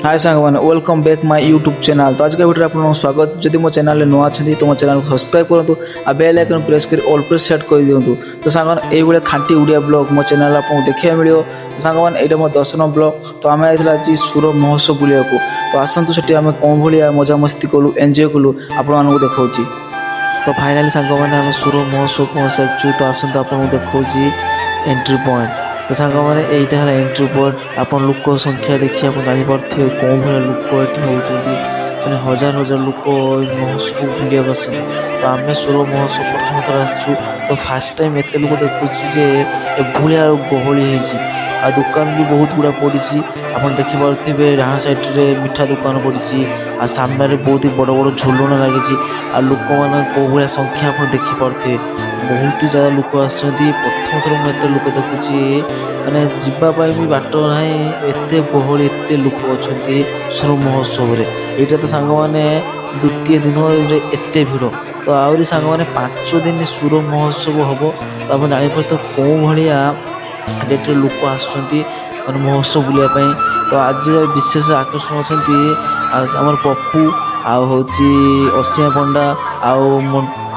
हाय सांग मैंने welcome back my YouTube channel. तो आज का वीडियो आपको स्वागत। जदि मो चैनल नुआ अच्छी तो मो चैनल को सब्सक्राइब करूँ आ बेल आइकन प्रेस कर ऑल प्रेस सेट कर दिंतु। तो सांग ये खांटी ओडिया ब्लॉग मो चैनल आपको देखा मिले। तो सांग मैंने यहाँ मो 10 नंबर ब्लॉग। तो आम आज सुर महोत्सव बुलिया को। तो आसतु से आम कौन भाया मजा मस्ती कलु एंजॉय कलु आपण देखा। तो फाइनाली सांग मैंने आम सुर महोत्सव पहुँच सारी। तो आसतु आपको देखा एंट्री पॉइंट। तो सांग मैंने यहाँ है एंट्री पॉइंट। आप लोक संख्या देखिए आप जापे कौन भाया लोक ये होती मैंने हजार हजार लोक महोत्सव बुलिया आसते। तो आम सुर महोत्सव प्रथम थर आसु। तो फास्ट टाइम एत लोक देखुचे भाया गहली आ दुकान भी बहुत गुड़ा पड़ी। आप देखिपे डाण साइड्रे मिठा दुकान पड़ी आ सामने बहुत ही बड़ बड़ झुलण लगी आ लोक मान कौ भाया संख्या आप देखिपे बहुत ही ज़्यादा लोक आसछन्ति। प्रथम थर मुझे लोक देखुची मैंने जीवाई भी बाट ना एत गहली एत लोक अच्छा सुर महोत्सव। यहाँ तो सांग मैंने द्वितीय दिन एत भिड़। तो आहरी सांग मैंने 5 दिन सुर महोत्सव हम। तो आप जापर तो कौ भाया डेट लोक आसुँच महोत्सव बुलायापी। तो आज विशेष आकर्षण अच्छा आम पप्पू आँ असिया पंडा आउ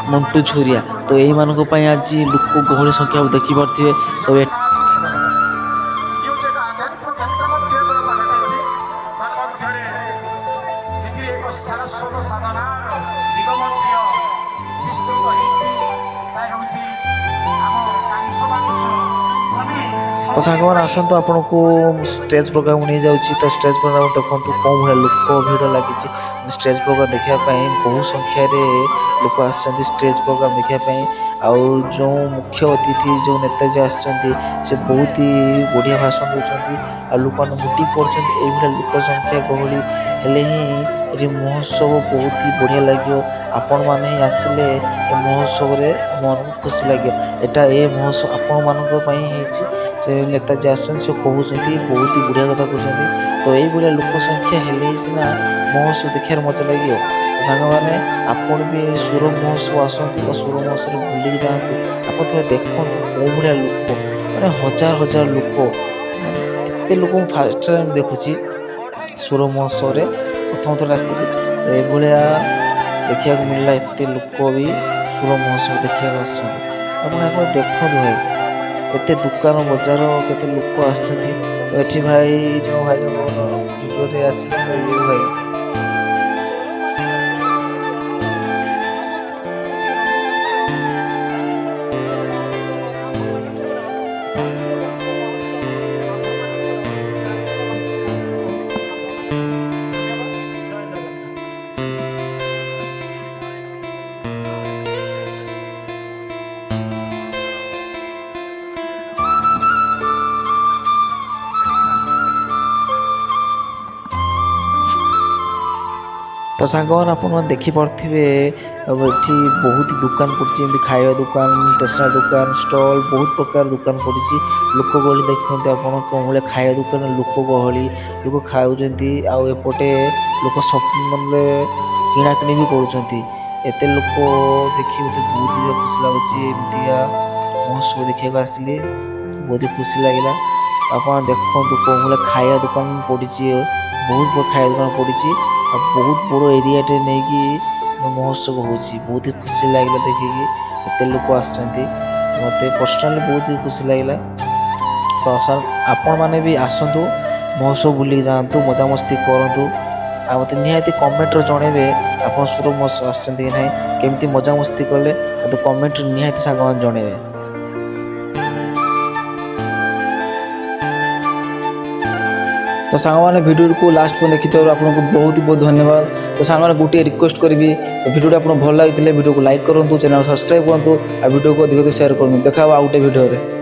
मंटू छुरिया। तो यही मानक आज लोक गहली संख्या देखिपे। तो तो सांग मैंने आसतु आपन को स्टेज प्रोग्राम नहीं जाऊँगी। तो स्टेज प्रोग्राम देखो कौन भाया लोक भिड़ लगी। स्टेज प्रोग्राम देखापी बहु संख्यार लोक आस स्टेज प्रोग्राम देखापी। आउ जो मुख्य अतिथि जो नेताजी आसे बहुत ही बढ़िया भाषण देते आ लोक मीटिंग कर लोक संख्या गहली हेले ही महोत्सव बहुत ही बढ़िया लगे। आपण मैंने ही आसिले महोत्सव मन को खुशी लगे। यहाँ ये महोत्सव आपण मान से नेताजी आसते कहते बहुत ही बढ़िया कथा कहते। तो ये लोक संख्या हेले सीना महोत्सव देखार मजा लगे। सांग मैंने आपड़ भी सुर महोत्सव आसतु। तो सुर महोत्सव बुलिक जातु आप थोड़ा देखु कौ भाया लोक मैंने हजार हजार लोक एत लोक फास्ट टाइम देखुची सुर महोत्सव प्रथम थर आसती। तो ये देखा मिलला एत लोक भी सुर महोत्सव देखा आप देखु भाई केते दुकान बजार केते लोक आसछन्ति। तो एठी भाई जो भाई वीडियो आस भाई तो सांग आप देखिपे ये बहुत दुकान पड़ी खाଇବା दुकान स्टेशनरी दुकान स्टॉल बहुत प्रकार दुकान पड़ी। लोक गहली देखते आप कौन भाया खाଇବା दुकान लोक गहली लोक खाऊँच आउटे लोक शॉपिंग किणाकिणी भी करते लोक देखिए मत बहुत ही खुशी लगुच। महोत्सव देखा आसली बहुत ही खुशी लगे। आप देखु कौन भाया खाଇବା दुकान पड़ी बहुत खाଇବା दुकान पड़ी बहुत बड़ एरिया नहीं कि महोत्सव हो बहुत ही खुशी लगे देखिए एत लोक आसते मत पर्सनाली बहुत ही खुशी लगे। तो आपण मैंने भी आसतु महोत्सव बुलिक जातु मजा मस्ती करूँ आ मत निहाती कमेंट जनइबे आप सुर महोत्सव आसते कि ना केमती मजा मस्ती कले तो कमेंट निहाती सांग जनइबे। तो सांग मैंने वीडियो को लास्ट पर देखी आपको बहुत बहुत धन्यवाद। तो सांग मैंने गोटे रिक्वेस्ट करी वीडियो आपको भल लगी वीडियो को लाइक करूँ चैनल सब्सक्राइब करूँ वीडियो को अधिक शेयर करूँ। देखा आउ गोटे वीडियो।